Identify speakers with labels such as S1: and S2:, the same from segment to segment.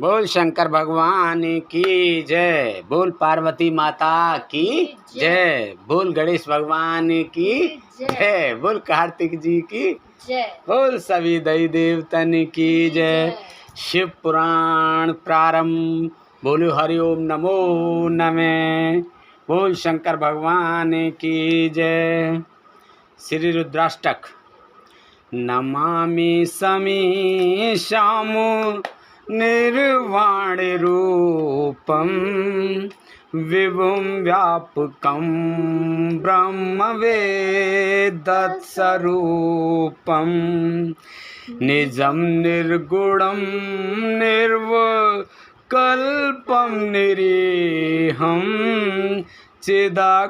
S1: बोल शंकर भगवान की जय। बोल पार्वती माता की जय। बोल गणेश भगवान की जय। बोल कार्तिक जी की
S2: जय।
S1: बोल सभी देवी देवतन की जय। शिव पुराण प्रारंभ। बोलो हरिओम नमो नमः। बोल शंकर भगवान की जय। श्री रुद्राष्टक। नमामि समीशाम निर्वाण रूपम विभुं व्यापकं ब्रह्मवेदत्स्वरूपं निजं निर्गुणं निर्विकल्पं निरीहं चिदाकाशमाकाशवासं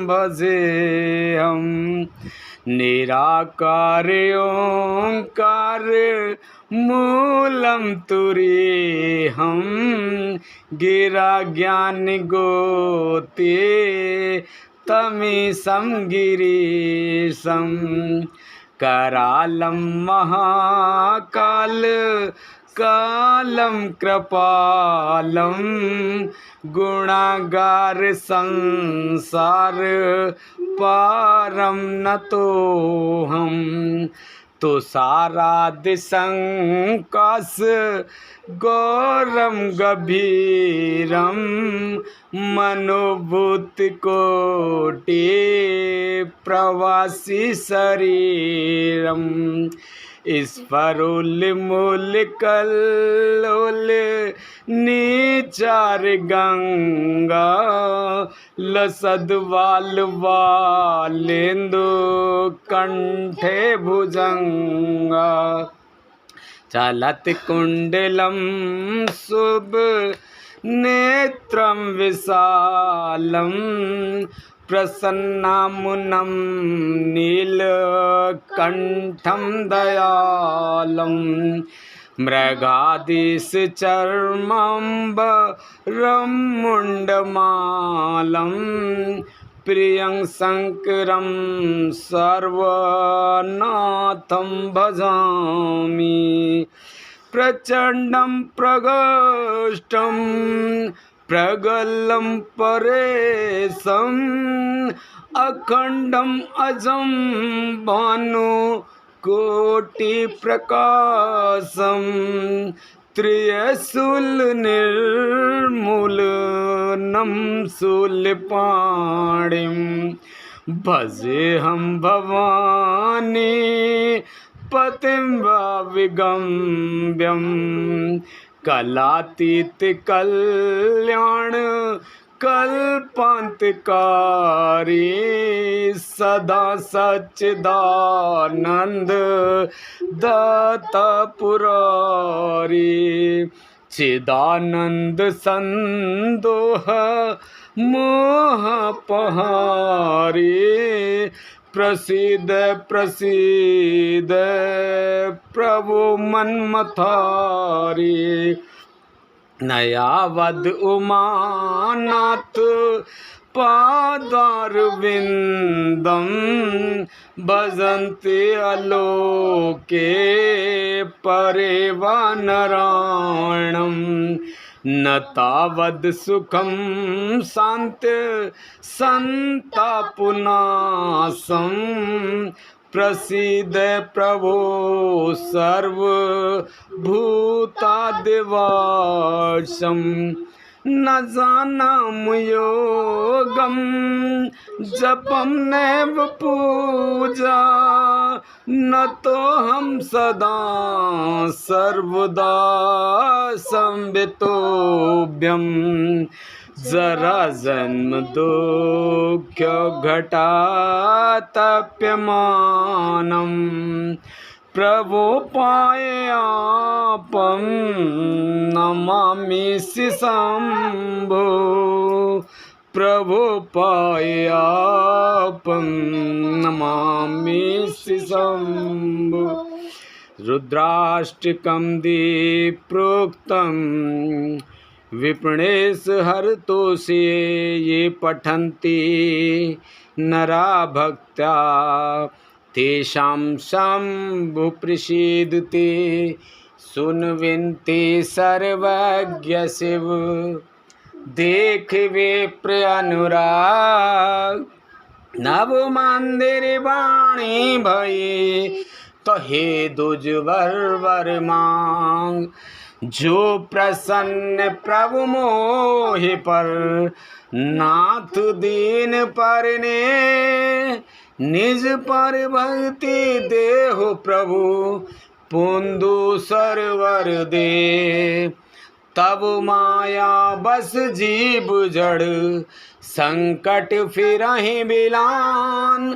S1: भजेऽहम् निराकार ओंकार मूलं तुरीहं गिरा ज्ञान गोते तमीशं गिरीशं करालं महाकाल कालं कृपालं गुणागार संसार पारं नतोऽहं तुषारादि संकाश गौरं गभीरं मनोभूत कोटि प्रवासी शरीरं स्फुरन्मूल कल्लोल नीचार गंगा लसद्वाल वालेन्दु कंठे भुजंगा चलत कुंडलं शुभ नेत्रं विशालं प्रसन्नामुनं नीलकण्ठं दयालं मृगादिश्चर्माम्बरं मुण्डमालं प्रियं शङ्करं सर्वनाथं भजामि प्रचण्डं प्रगोष्ठं प्रगल्लं परेशम् अखण्डम् अजं भानुकोटिप्रकाशं त्रिशूलनिर्मूलनं शूलपाणिं भजेऽहं भवानी पतिं विगम्यं कलातीत कल्याण कल्पान्तकारी सदा सच्चिदानंद दाता पुरारी चिदानंद संदोह मोहपहारी प्रसीद प्रसीद प्रभु मन्मथारी नयावद उमानाथ पादारविन्दं भजन्ते अलोके परेवानरायणं न तावद् सुखं शान्ति सन्तापनाशं प्रसीद प्रभो सर्वभूतादिवासं न जानामि योगं जपं नैव पूजा न तोऽहं सदा सर्वदा संवितोऽभ्यं जरा जन्म दुःख घटा तप्यमानं प्रभो पायापं नमामि शम्भो प्रभो पायापं नमामि शम्भो रुद्राष्टकं प्रोक्तं विप्रणेश हरतोषे ये पठन्ति नरा भक्त्या तेषां शंभु प्रसीदते सुन विनती सर्वज्ञ शिव देख विप्र अनुराग नव मंदिर वाणी भये तो हे दुजवर वर मांग जो प्रसन्न प्रभु मोहि पर नाथ दीन पर ने निज पर भक्ति देहो प्रभु पुंदु सरवर दे तब माया बस जीव जड़ संकट फिरहि बिलान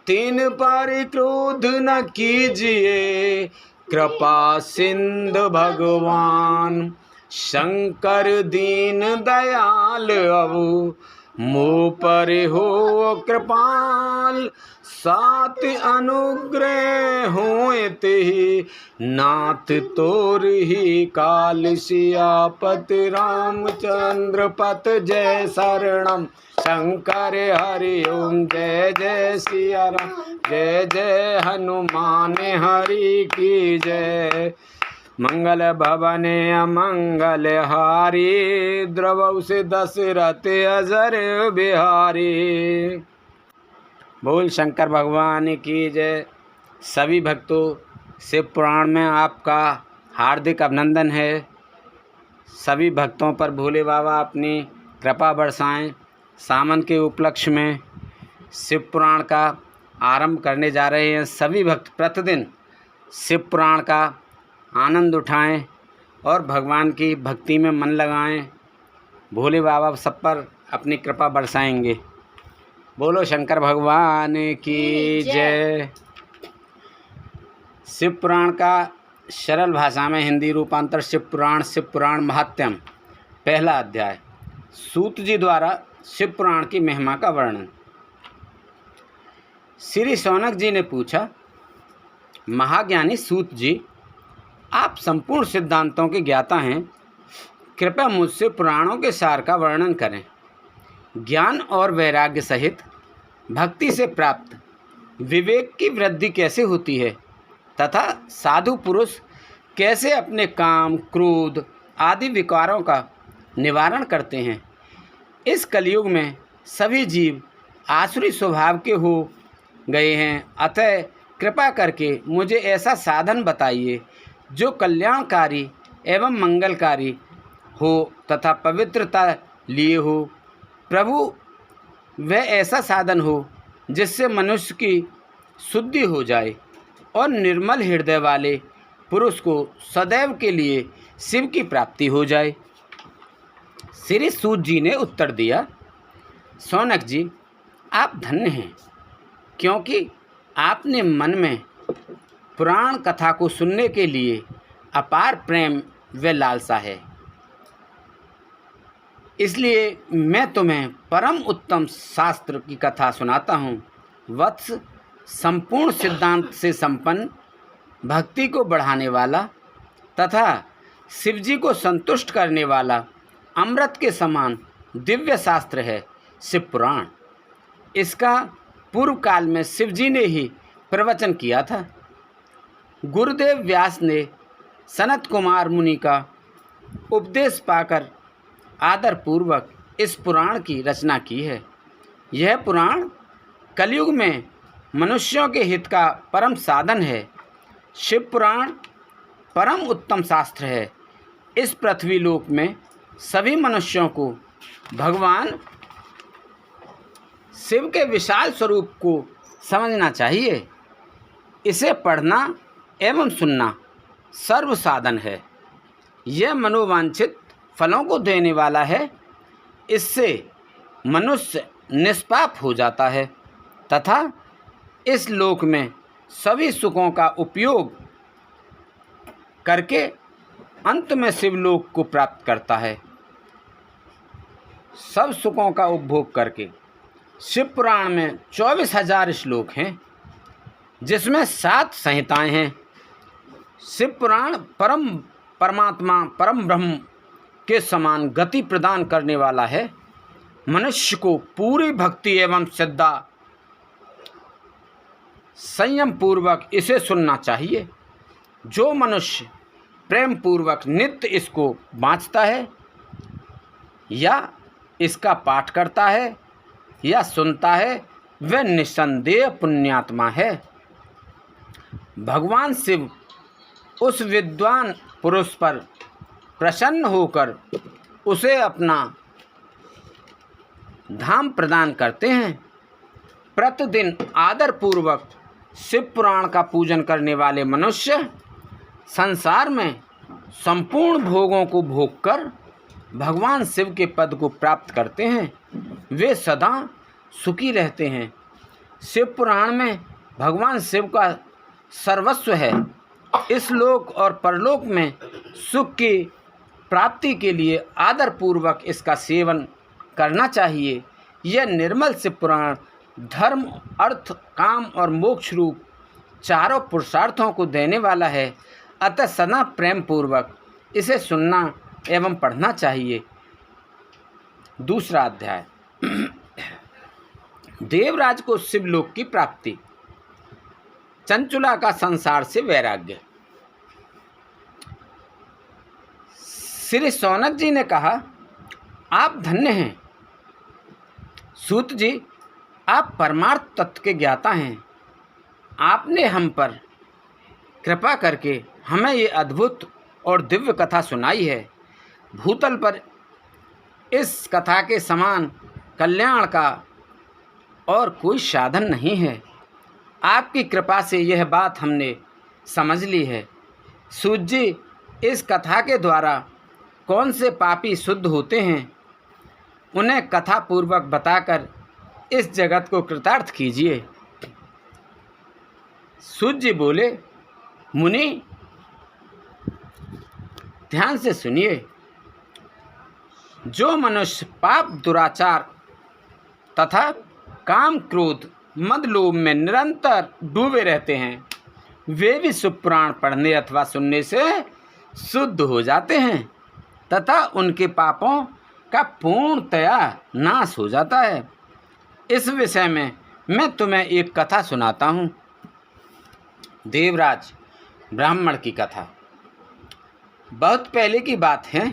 S1: तिन पर क्रोध न कीजिए कृपा सिंधु भगवान शंकर दीन दयाल अबु मुँह पर हो कृपाल सात अनुग्रह होत ही नाथ तोर ही काल सियापत रामचंद्र पत जय शरणम शंकर हरि ओम जय जय सिया राम जय जय हनुमान हरि की जय मंगल भवने अमंगल हारी द्रवौ से दशरथ अजर बिहारी। बोल शंकर भगवान की जय। सभी भक्तों शिव पुराण में आपका हार्दिक अभिनंदन है। सभी भक्तों पर भोले बाबा अपनी कृपा बरसाएं। सावन के उपलक्ष्य में शिव पुराण का आरंभ करने जा रहे हैं। सभी भक्त प्रतिदिन शिव पुराण का आनंद उठाएं और भगवान की भक्ति में मन लगाएं। भोले बाबा सब पर अपनी कृपा बरसाएंगे। बोलो शंकर भगवान की जय। शिव पुराण का सरल भाषा में हिंदी रूपांतर शिव पुराण महात्म्यम। पहला अध्याय। सूत जी द्वारा शिव पुराण की महिमा का वर्णन। श्री शौनक जी ने पूछा, महाज्ञानी सूत जी, आप संपूर्ण सिद्धांतों के ज्ञाता हैं, कृपया मुझसे पुराणों के सार का वर्णन करें। ज्ञान और वैराग्य सहित भक्ति से प्राप्त विवेक की वृद्धि कैसे होती है तथा साधु पुरुष कैसे अपने काम क्रोध आदि विकारों का निवारण करते हैं। इस कलयुग में सभी जीव आसुरी स्वभाव के हो गए हैं, अतः कृपा करके मुझे ऐसा साधन बताइए जो कल्याणकारी एवं मंगलकारी हो तथा पवित्रता लिए हो। प्रभु, वह ऐसा साधन हो जिससे मनुष्य की शुद्धि हो जाए और निर्मल हृदय वाले पुरुष को सदैव के लिए शिव की प्राप्ति हो जाए। श्री सूत जी ने उत्तर दिया, शौनक जी, आप धन्य हैं, क्योंकि आपने मन में पुराण कथा को सुनने के लिए अपार प्रेम व लालसा है। इसलिए मैं तुम्हें परम उत्तम शास्त्र की कथा सुनाता हूँ। वत्स, संपूर्ण सिद्धांत से संपन्न, भक्ति को बढ़ाने वाला तथा शिवजी को संतुष्ट करने वाला अमृत के समान दिव्य शास्त्र है शिव पुराण। इसका पूर्व काल में शिवजी ने ही प्रवचन किया था। गुरुदेव व्यास ने सनत कुमार मुनि का उपदेश पाकर आदरपूर्वक इस पुराण की रचना की है। यह पुराण कलयुग में मनुष्यों के हित का परम साधन है। शिव पुराण परम उत्तम शास्त्र है। इस पृथ्वी लोक में सभी मनुष्यों को भगवान शिव के विशाल स्वरूप को समझना चाहिए। इसे पढ़ना एवं सुनना सर्व साधन है। यह मनोवांछित फलों को देने वाला है। इससे मनुष्य निष्पाप हो जाता है तथा इस लोक में सभी सुखों का उपयोग करके अंत में शिवलोक को प्राप्त करता है। सब सुखों का उपभोग करके। शिव पुराण में 24,000 श्लोक हैं, जिसमें 7 संहिताएं हैं। शिव पुराण परमात्मा परम ब्रह्म के समान गति प्रदान करने वाला है। मनुष्य को पूरी भक्ति एवं संयम पूर्वक इसे सुनना चाहिए। जो मनुष्य प्रेम पूर्वक नित्य इसको बाँचता है या इसका पाठ करता है या सुनता है, वह निस्संदेह पुण्यात्मा है। भगवान शिव उस विद्वान पुरुष पर प्रसन्न होकर उसे अपना धाम प्रदान करते हैं। प्रतिदिन आदर पूर्वक शिव पुराण का पूजन करने वाले मनुष्य संसार में संपूर्ण भोगों को भोगकर भगवान शिव के पद को प्राप्त करते हैं। वे सदा सुखी रहते हैं। शिव पुराण में भगवान शिव का सर्वस्व है। इस लोक और परलोक में सुख की प्राप्ति के लिए आदर पूर्वक इसका सेवन करना चाहिए। यह निर्मल शिव पुराण धर्म, अर्थ, काम और मोक्ष रूप चारों पुरुषार्थों को देने वाला है। अतः सदा प्रेम पूर्वक इसे सुनना एवं पढ़ना चाहिए। दूसरा अध्याय। देवराज को शिवलोक की प्राप्ति। चंचुला का संसार से वैराग्य। श्री शौनक जी ने कहा, आप धन्य हैं सूत जी, आप परमार्थ तत्व के ज्ञाता हैं। आपने हम पर कृपा करके हमें ये अद्भुत और दिव्य कथा सुनाई है। भूतल पर इस कथा के समान कल्याण का और कोई साधन नहीं है। आपकी कृपा से यह बात हमने समझ ली है। सूत जी, इस कथा के द्वारा कौन से पापी शुद्ध होते हैं, उन्हें कथा पूर्वक बताकर इस जगत को कृतार्थ कीजिए। सूत जी बोले, मुनि ध्यान से सुनिए। जो मनुष्य पाप, दुराचार तथा काम, क्रोध, मद, लोभ में निरंतर डूबे रहते हैं, वे भी शिव पुराण पढ़ने अथवा सुनने से शुद्ध हो जाते हैं तथा उनके पापों का पूर्णतया नाश हो जाता है। इस विषय में मैं तुम्हें एक कथा सुनाता हूँ। देवराज ब्राह्मण की कथा। बहुत पहले की बात है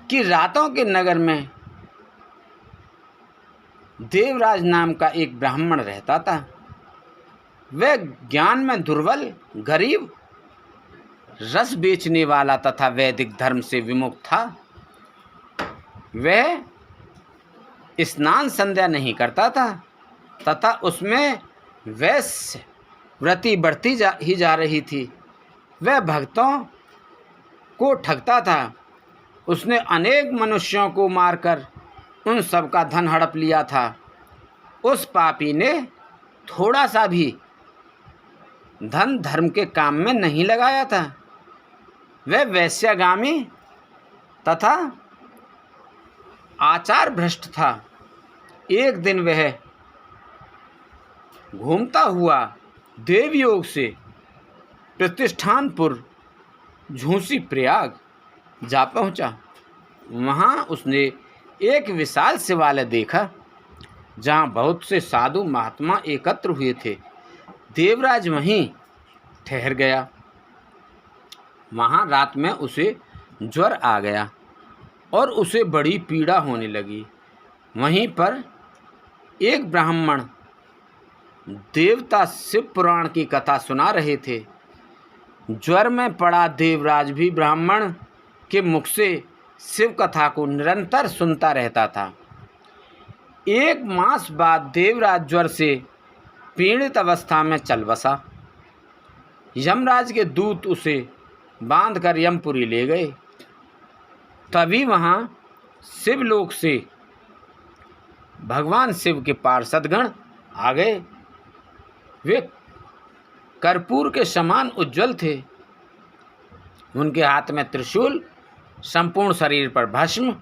S1: कि रातों के नगर में देवराज नाम का एक ब्राह्मण रहता था। वह ज्ञान में दुर्बल, गरीब, रस बेचने वाला तथा वैदिक धर्म से विमुक्त था। वह स्नान संध्या नहीं करता था तथा उसमें वैश्य व्रति बढ़ती ही जा रही थी। वह भक्तों को ठगता था। उसने अनेक मनुष्यों को मारकर उन सब का धन हड़प लिया था। उस पापी ने थोड़ा सा भी धन धर्म के काम में नहीं लगाया था। वह वैश्यगामी तथा आचार भ्रष्ट था। एक दिन वह घूमता हुआ देवयोग से प्रतिष्ठानपुर झूसी प्रयाग जा पहुंचा। वहां उसने एक विशाल शिवालय देखा जहां बहुत से साधु महात्मा एकत्र हुए थे। देवराज वहीं ठहर गया। वहां रात में उसे ज्वर आ गया और उसे बड़ी पीड़ा होने लगी। वहीं पर एक ब्राह्मण देवता शिव पुराण की कथा सुना रहे थे। ज्वर में पड़ा देवराज भी ब्राह्मण के मुख से शिव कथा को निरंतर सुनता रहता था। एक मास बाद देवराज ज्वर से पीड़ित अवस्था में चल बसा। यमराज के दूत उसे बांधकर यमपुरी ले गए। तभी वहाँ शिवलोक से भगवान शिव के पार्षदगण आ गए। वे कर्पूर के समान उज्जवल थे। उनके हाथ में त्रिशूल, संपूर्ण शरीर पर भस्म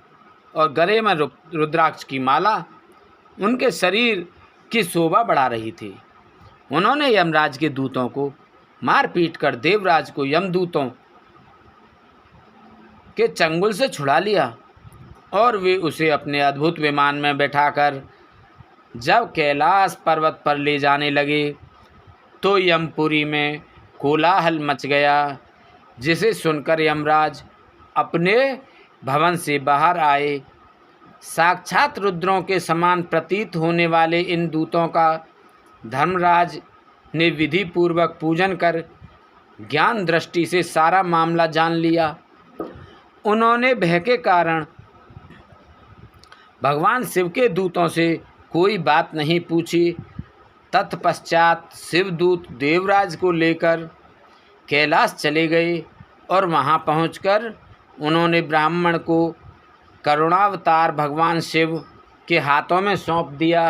S1: और गले में रुद्राक्ष की माला उनके शरीर की शोभा बढ़ा रही थी। उन्होंने यमराज के दूतों को मार पीट कर देवराज को यमदूतों के चंगुल से छुड़ा लिया और वे उसे अपने अद्भुत विमान में बैठाकर जब कैलाश पर्वत पर ले जाने लगे तो यमपुरी में कोलाहल मच गया, जिसे सुनकर यमराज अपने भवन से बाहर आए। साक्षात रुद्रों के समान प्रतीत होने वाले इन दूतों का धर्मराज ने विधि पूर्वक पूजन कर ज्ञान दृष्टि से सारा मामला जान लिया। उन्होंने भय के कारण भगवान शिव के दूतों से कोई बात नहीं पूछी। तत्पश्चात शिवदूत देवराज को लेकर कैलाश चले गए और वहां पहुंचकर उन्होंने ब्राह्मण को करुणावतार भगवान शिव के हाथों में सौंप दिया।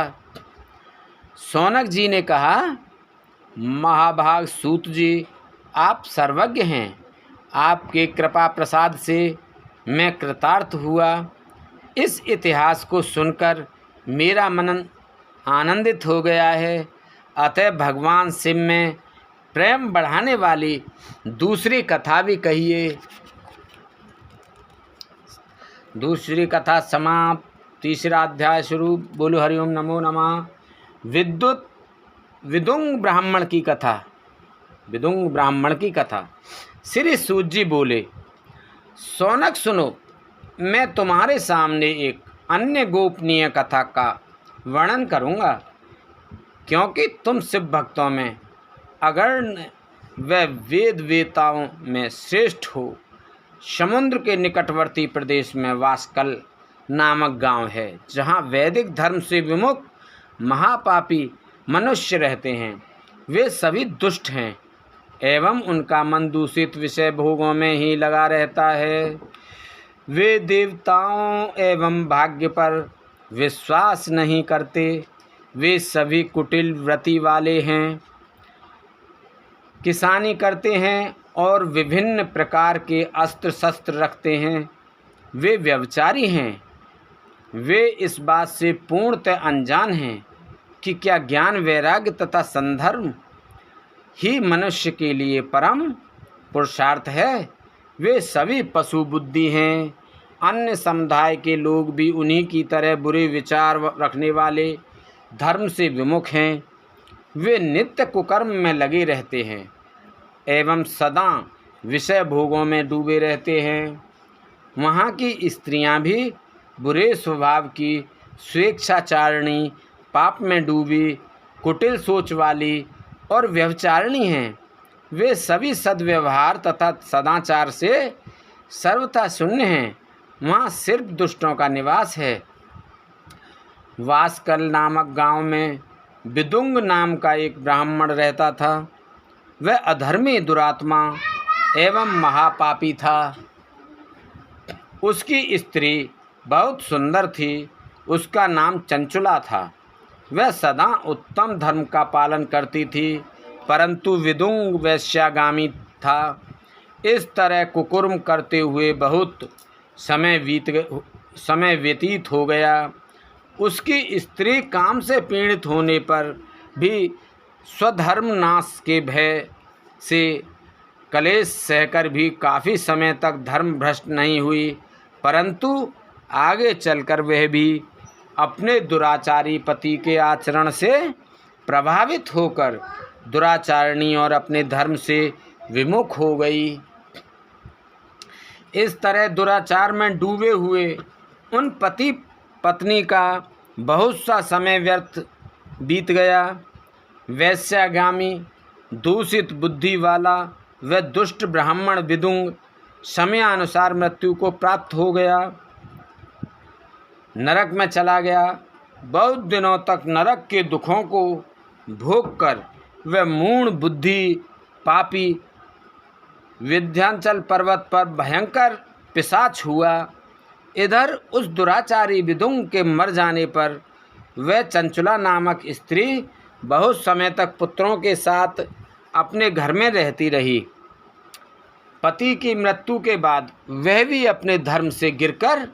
S1: शौनक जी ने कहा, महाभाग सूत जी, आप सर्वज्ञ हैं। आपके कृपा प्रसाद से मैं कृतार्थ हुआ। इस इतिहास को सुनकर मेरा मन आनंदित हो गया है। अतः भगवान शिव में प्रेम बढ़ाने वाली दूसरी कथा भी कहिए। दूसरी कथा समाप्त। तीसरा अध्याय शुरू। बोलो हरिओम नमो नमः। विदुंग ब्राह्मण की कथा। विदुंग ब्राह्मण की कथा। श्री सूत जी बोले, शौनक सुनो, मैं तुम्हारे सामने एक अन्य गोपनीय कथा का वर्णन करूँगा, क्योंकि तुम शिव भक्तों में अग्रणी व वेद वेताओं में श्रेष्ठ हो। समुद्र के निकटवर्ती प्रदेश में वास्कल नामक गांव है, जहां वैदिक धर्म से विमुख महापापी मनुष्य रहते हैं। वे सभी दुष्ट हैं एवं उनका मन दूषित विषय भोगों में ही लगा रहता है। वे देवताओं एवं भाग्य पर विश्वास नहीं करते। वे सभी कुटिल वृत्ति वाले हैं, किसानी करते हैं और विभिन्न प्रकार के अस्त्र शस्त्र रखते हैं। वे व्यभिचारी हैं। वे इस बात से पूर्णतः अनजान हैं कि क्या ज्ञान, वैराग्य तथा संधर्म ही मनुष्य के लिए परम पुरुषार्थ है। वे सभी पशु बुद्धि हैं। अन्य समुदाय के लोग भी उन्हीं की तरह बुरे विचार रखने वाले, धर्म से विमुख हैं। वे नित्य कुकर्म में लगे रहते हैं एवं सदा विषय भोगों में डूबे रहते हैं। वहाँ की स्त्रियाँ भी बुरे स्वभाव की, स्वेच्छाचारिणी, पाप में डूबी, कुटिल सोच वाली और व्यभिचारिणी हैं। वे सभी सद्व्यवहार तथा सदाचार से सर्वथा शून्य हैं। वहाँ सिर्फ दुष्टों का निवास है। वास्कल नामक गांव में विदुंग नाम का एक ब्राह्मण रहता था। वह अधर्मी, दुरात्मा एवं महापापी था। उसकी स्त्री बहुत सुंदर थी। उसका नाम चंचुला था। वह सदा उत्तम धर्म का पालन करती थी, परंतु विदुंग वैश्यागामी था। इस तरह कुकर्म करते हुए बहुत समय व्यतीत हो गया। उसकी स्त्री काम से पीड़ित होने पर भी स्वधर्म नाश के भय से कलेश सहकर भी काफ़ी समय तक धर्म भ्रष्ट नहीं हुई, परंतु आगे चलकर वह भी अपने दुराचारी पति के आचरण से प्रभावित होकर दुराचारिणी और अपने धर्म से विमुख हो गई। इस तरह दुराचार में डूबे हुए उन पति पत्नी का बहुत सा समय व्यर्थ बीत गया। वैश्यागामी, दूषित बुद्धि वाला वह दुष्ट ब्राह्मण विदुंग समयानुसार मृत्यु को प्राप्त हो गया, नरक में चला गया। बहुत दिनों तक नरक के दुखों को भोगकर वह मूढ़ बुद्धि पापी विंध्याचल पर्वत पर भयंकर पिशाच हुआ। इधर उस दुराचारी विदुंग के मर जाने पर वह चंचुला नामक स्त्री बहुत समय तक पुत्रों के साथ अपने घर में रहती रही। पति की मृत्यु के बाद वह भी अपने धर्म से गिरकर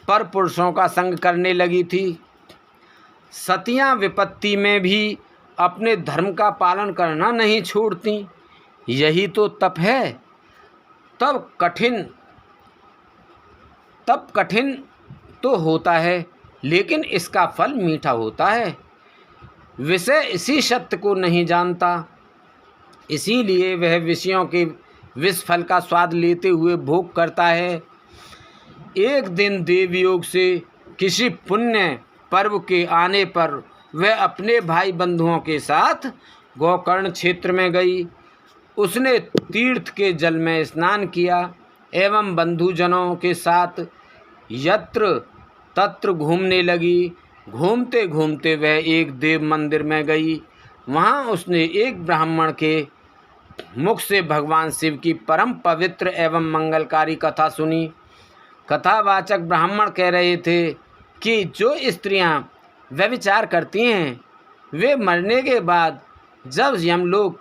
S1: पर पुरुषों का संग करने लगी थी। सतियां विपत्ति में भी अपने धर्म का पालन करना नहीं छोड़ती। यही तो तप है। तब कठिन तो होता है, लेकिन इसका फल मीठा होता है। विषय इसी सत्य को नहीं जानता। इसीलिए वह विषयों के विष फल का स्वाद लेते हुए भोग करता है। एक दिन देवयोग से किसी पुण्य पर्व के आने पर वह अपने भाई बंधुओं के साथ गोकर्ण क्षेत्र में गई। उसने तीर्थ के जल में स्नान किया एवं बंधुजनों के साथ यत्र तत्र घूमने लगी। घूमते घूमते वह एक देव मंदिर में गई। वहाँ उसने एक ब्राह्मण के मुख से भगवान शिव की परम पवित्र एवं मंगलकारी कथा सुनी। कथावाचक ब्राह्मण कह रहे थे कि जो स्त्रियां व्यभिचार करती हैं वे मरने के बाद जब यमलोक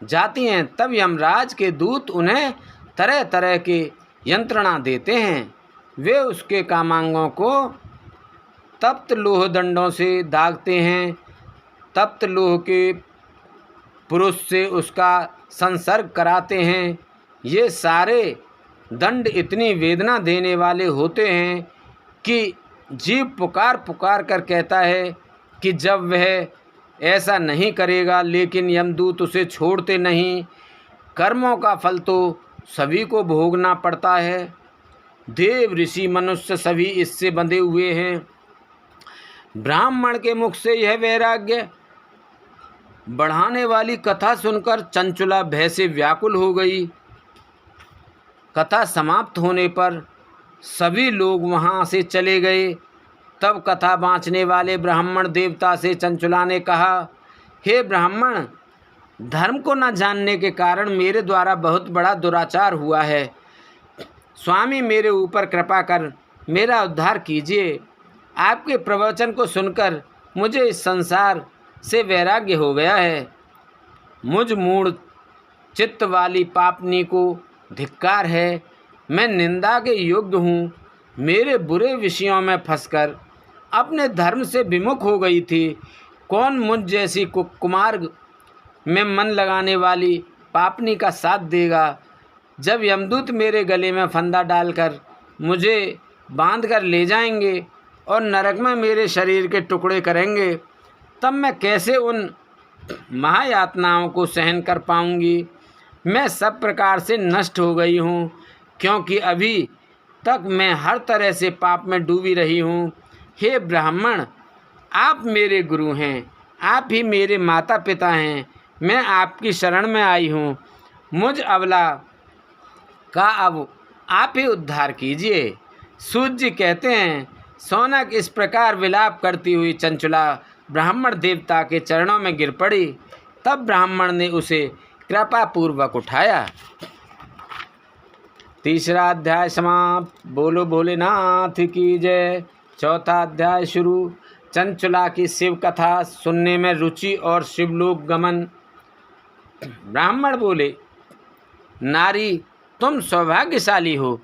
S1: जाती हैं तब यमराज के दूत उन्हें तरह तरह के यंत्रणा देते हैं। वे उसके कामांगों को तप्त लोह दंडों से दागते हैं। तप्त लोह के पुरुष से उसका संसर्ग कराते हैं। ये सारे दंड इतनी वेदना देने वाले होते हैं कि जीव पुकार पुकार कर कहता है कि जब वह ऐसा नहीं करेगा, लेकिन यमदूत उसे छोड़ते नहीं। कर्मों का फल तो सभी को भोगना पड़ता है। देव ऋषि मनुष्य सभी इससे बंधे हुए हैं। ब्राह्मण के मुख से यह वैराग्य बढ़ाने वाली कथा सुनकर चंचुला भय से व्याकुल हो गई। कथा समाप्त होने पर सभी लोग वहाँ से चले गए। तब कथा बाँचने वाले ब्राह्मण देवता से चंचुला ने कहा, हे ब्राह्मण, धर्म को न जानने के कारण मेरे द्वारा बहुत बड़ा दुराचार हुआ है। स्वामी मेरे ऊपर कृपा कर मेरा उद्धार कीजिए। आपके प्रवचन को सुनकर मुझे इस संसार से वैराग्य हो गया है। मुझ मूढ़ चित्त वाली पापनी को धिक्कार है। मैं निंदा के योग्य हूँ। मेरे बुरे विषयों में फंसकर अपने धर्म से विमुख हो गई थी। कौन मुझ जैसी कुमार्ग में मन लगाने वाली पापनी का साथ देगा। जब यमदूत मेरे गले में फंदा डालकर मुझे बांध कर ले जाएंगे और नरक में मेरे शरीर के टुकड़े करेंगे, तब मैं कैसे उन महायातनाओं को सहन कर पाऊंगी। मैं सब प्रकार से नष्ट हो गई हूँ, क्योंकि अभी तक मैं हर तरह से पाप में डूबी रही हूँ। हे ब्राह्मण, आप मेरे गुरु हैं, आप ही मेरे माता पिता हैं। मैं आपकी शरण में आई हूँ। मुझ अबला का अब आप ही उद्धार कीजिए। सूत जी कहते हैं, सौनक इस प्रकार विलाप करती हुई चंचुला ब्राह्मण देवता के चरणों में गिर पड़ी। तब ब्राह्मण ने उसे कृपा पूर्वक उठाया। तीसरा अध्याय समाप्त। बोलो भोलेनाथ की जय। चौथा अध्याय शुरू। चंचुला की शिव कथा सुनने में रुचि और शिवलोक गमन। ब्राह्मण बोले, नारी, तुम सौभाग्यशाली हो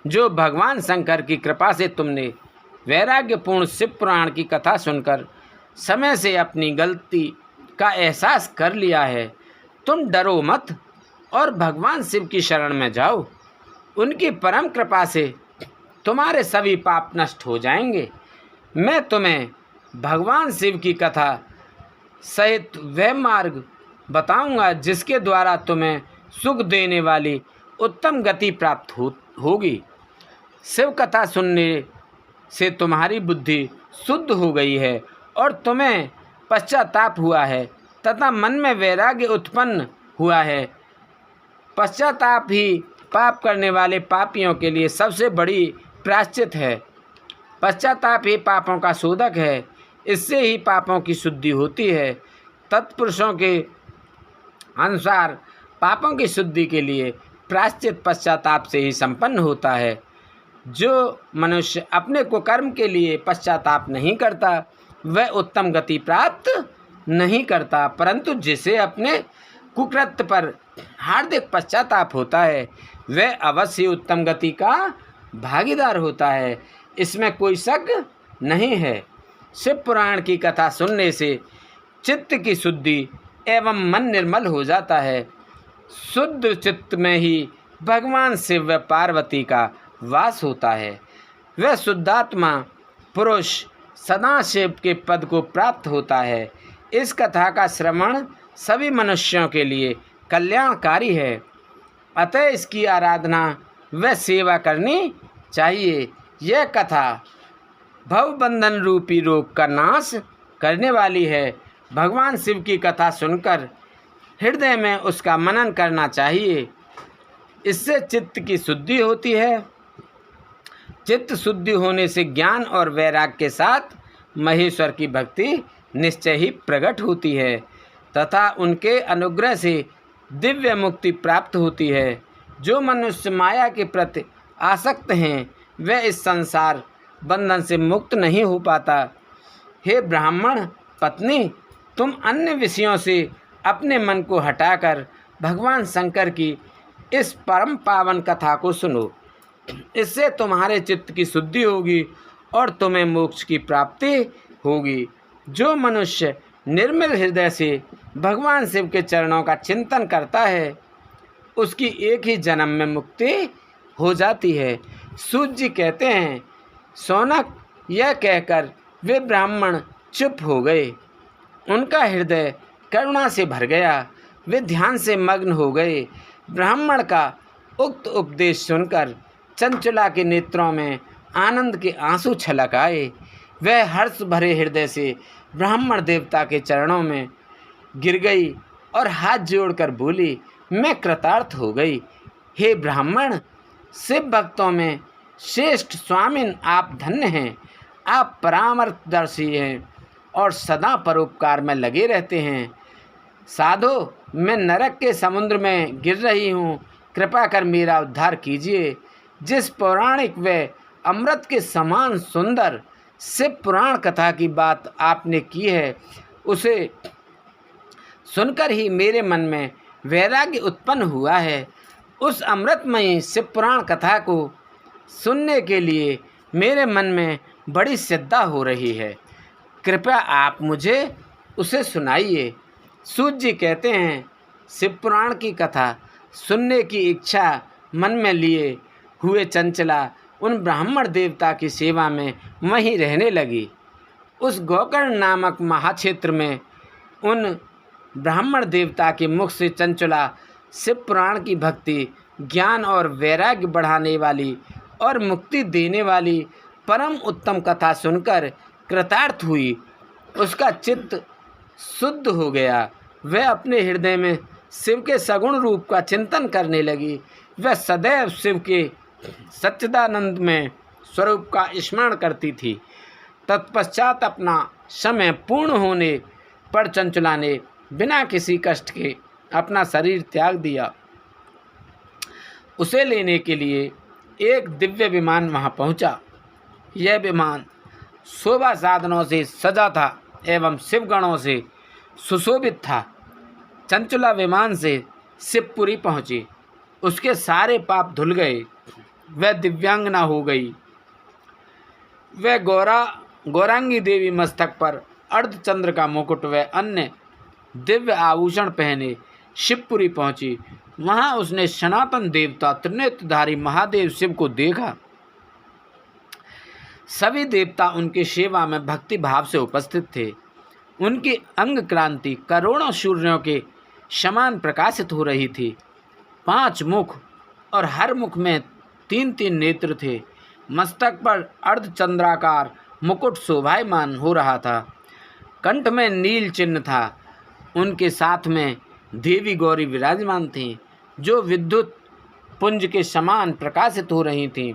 S1: जो भगवान शंकर की कृपा से तुमने वैराग्यपूर्ण शिव पुराण की कथा सुनकर समय से अपनी गलती का एहसास कर लिया है। तुम डरो मत और भगवान शिव की शरण में जाओ। उनकी परम कृपा से तुम्हारे सभी पाप नष्ट हो जाएंगे। मैं तुम्हें भगवान शिव की कथा सहित वह मार्ग बताऊंगा जिसके द्वारा तुम्हें सुख देने वाली उत्तम गति प्राप्त होगी। शिव कथा सुनने से तुम्हारी बुद्धि शुद्ध हो गई है और तुम्हें पश्चाताप हुआ है तथा मन में वैराग्य उत्पन्न हुआ है। पश्चाताप ही पाप करने वाले पापियों के लिए सबसे बड़ी प्रायश्चित है। पश्चाताप ही पापों का शोधक है। इससे ही पापों की शुद्धि होती है। तत्पुरुषों के अनुसार पापों की शुद्धि के लिए प्रायश्चित पश्चाताप से ही संपन्न होता है। जो मनुष्य अपने कुकर्म के लिए पश्चाताप नहीं करता वह उत्तम गति प्राप्त नहीं करता, परंतु जिसे अपने कुकृत्य पर हार्दिक पश्चाताप होता है वह अवश्य उत्तम गति का भागीदार होता है। इसमें कोई शक नहीं है। शिव पुराण की कथा सुनने से चित्त की शुद्धि एवं मन निर्मल हो जाता है। शुद्ध चित्त में ही भगवान शिव व पार्वती का वास होता है। वह शुद्धात्मा पुरुष सदा शिव के पद को प्राप्त होता है। इस कथा का श्रवण सभी मनुष्यों के लिए कल्याणकारी है, अतः इसकी आराधना व सेवा करनी चाहिए। यह कथा भवबंधन रूपी रोग का नाश करने वाली है। भगवान शिव की कथा सुनकर हृदय में उसका मनन करना चाहिए। इससे चित्त की शुद्धि होती है। चित्त शुद्धि होने से ज्ञान और वैराग्य के साथ महेश्वर की भक्ति निश्चय ही प्रकट होती है तथा उनके अनुग्रह से दिव्य मुक्ति प्राप्त होती है। जो मनुष्य माया के प्रति आसक्त हैं वह इस संसार बंधन से मुक्त नहीं हो पाता। हे ब्राह्मण पत्नी, तुम अन्य विषयों से अपने मन को हटाकर भगवान शंकर की इस परम पावन कथा को सुनो। इससे तुम्हारे चित्त की शुद्धि होगी और तुम्हें मोक्ष की प्राप्ति होगी। जो मनुष्य निर्मल हृदय से भगवान शिव के चरणों का चिंतन करता है उसकी एक ही जन्म में मुक्ति हो जाती है। सूत जी कहते हैं, सौनक, यह कहकर वे ब्राह्मण चुप हो गए। उनका हृदय करुणा से भर गया। वे ध्यान से मग्न हो गए। ब्राह्मण का उक्त उपदेश सुनकर चंचला के नेत्रों में आनंद के आंसू छलक आए। वह हर्ष भरे हृदय से ब्राह्मण देवता के चरणों में गिर गई और हाथ जोड़कर बोली, मैं कृतार्थ हो गई। हे ब्राह्मण, शिव भक्तों में श्रेष्ठ स्वामिन आप धन्य हैं। आप परामर्शदर्शी हैं और सदा परोपकार में लगे रहते हैं। साधो, मैं नरक के समुद्र में गिर रही हूँ, कृपा कर मेरा उद्धार कीजिए। जिस पौराणिक व अमृत के समान सुंदर शिव पुराण कथा की बात आपने की है उसे सुनकर ही मेरे मन में वैराग्य उत्पन्न हुआ है। उस अमृतमयी शिव पुराण कथा को सुनने के लिए मेरे मन में बड़ी श्रद्धा हो रही है। कृपया आप मुझे उसे सुनाइए। सूत जी कहते हैं, शिव पुराण की कथा सुनने की इच्छा मन में लिए हुए चंचला उन ब्राह्मण देवता की सेवा में वहीं रहने लगी। उस गोकर्ण नामक महाक्षेत्र में उन ब्राह्मण देवता के मुख से चंचला शिव पुराण की भक्ति, ज्ञान और वैराग्य बढ़ाने वाली और मुक्ति देने वाली परम उत्तम कथा सुनकर कृतार्थ हुई। उसका चित्त शुद्ध हो गया। वह अपने हृदय में शिव के सगुण रूप का चिंतन करने लगी। वह सदैव शिव के सच्चिदानंद में स्वरूप का स्मरण करती थी। तत्पश्चात अपना समय पूर्ण होने पर चंचला ने बिना किसी कष्ट के अपना शरीर त्याग दिया। उसे लेने के लिए एक दिव्य विमान वहां पहुंचा। यह विमान शोभा साधनों से सजा था एवं शिवगणों से सुशोभित था। चंचला विमान से शिवपुरी पहुंची। उसके सारे पाप धुल गए। वह दिव्यांगना हो गई। वह गौरांगी देवी मस्तक पर अर्धचंद्र का मुकुट व अन्य दिव्य आभूषण पहने शिवपुरी पहुंची। वहां उसने सनातन देवता त्रिनेत्रधारी महादेव शिव को देखा। सभी देवता उनकी सेवा में भक्ति भाव से उपस्थित थे। उनकी अंग क्रांति करोड़ों सूर्यों के समान प्रकाशित हो रही थी। 5 मुख और हर मुख में 3-3 नेत्र थे। मस्तक पर अर्धचंद्राकार मुकुट शोभायमान हो रहा था। कंठ में नील चिन्ह था। उनके साथ में देवी गौरी विराजमान थीं, जो विद्युत पुंज के समान प्रकाशित हो रही थीं।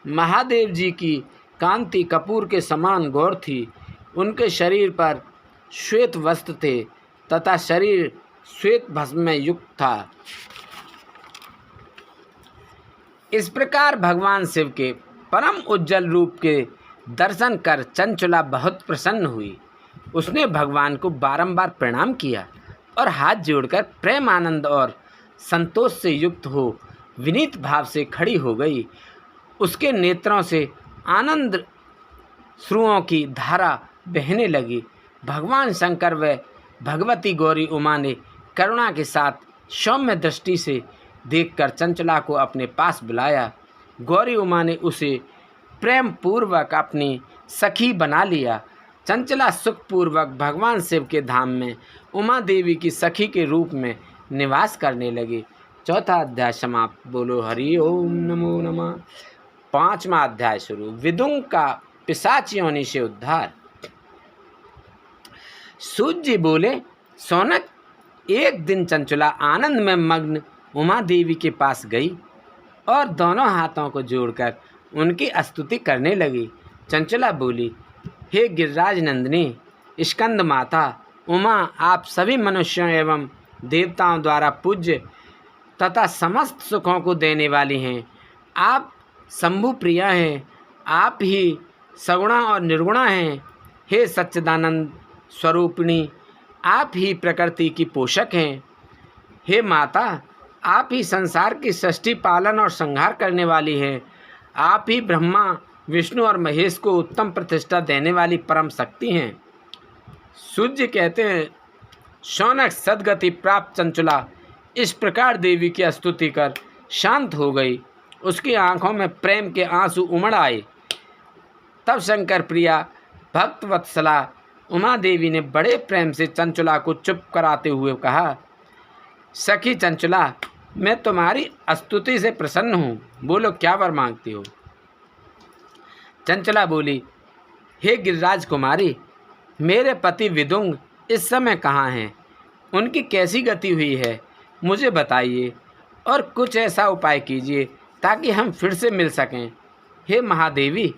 S1: महादेव जी की कांति कपूर के समान गौर थी। उनके शरीर पर श्वेत वस्त्र थे तथा शरीर श्वेत भस्म में युक्त था। इस प्रकार भगवान शिव के परम उज्जवल रूप के दर्शन कर चंचला बहुत प्रसन्न हुई। उसने भगवान को बारंबार प्रणाम किया और हाथ जोड़कर प्रेम आनंद और संतोष से युक्त हो विनीत भाव से खड़ी हो गई। उसके नेत्रों से आनंद श्रुओं की धारा बहने लगी। भगवान शंकर व भगवती गौरी उमा ने करुणा के साथ सौम्य दृष्टि से देखकर चंचला को अपने पास बुलाया। गौरी उमा ने उसे प्रेम पूर्वक अपनी सखी बना लिया। चंचला सुखपूर्वक भगवान शिव के धाम में उमा देवी की सखी के रूप में निवास करने लगे। चौथा अध्याय समाप्त। बोलो हरि ओम नमो नमः। पांचवा अध्याय शुरू। विदुंग का पिशाच योनि से उद्धार। सूत जी बोले, शौनक, एक दिन चंचला आनंद में मग्न उमा देवी के पास गई और दोनों हाथों को जोड़कर उनकी स्तुति करने लगी। चंचला बोली, हे गिरिराज नंदिनी, स्कंद माता उमा, आप सभी मनुष्यों एवं देवताओं द्वारा पूज्य तथा समस्त सुखों को देने वाली हैं। आप शंभु प्रिया हैं, आप ही सगुणा और निर्गुणा हैं। हे सच्चिदानंद स्वरूपिणी, आप ही प्रकृति की पोषक हैं। हे माता, आप ही संसार की सृष्टि, पालन और संहार करने वाली हैं। आप ही ब्रह्मा, विष्णु और महेश को उत्तम प्रतिष्ठा देने वाली परम शक्ति हैं। सूर्य कहते हैं, शौनक, सद्गति प्राप्त चंचला इस प्रकार देवी की स्तुति कर शांत हो गई। उसकी आंखों में प्रेम के आंसू उमड़ आए। तब शंकर प्रिया भक्तवत्सला उमा देवी ने बड़े प्रेम से चंचला को चुप कराते हुए कहा, सखी चंचला, मैं तुम्हारी स्तुति से प्रसन्न हूँ। बोलो, क्या वर मांगती हो? चंचला बोली, हे गिरिराज कुमारी, मेरे पति विदुंग इस समय कहाँ हैं? उनकी कैसी गति हुई है, मुझे बताइए और कुछ ऐसा उपाय कीजिए ताकि हम फिर से मिल सकें। हे महादेवी,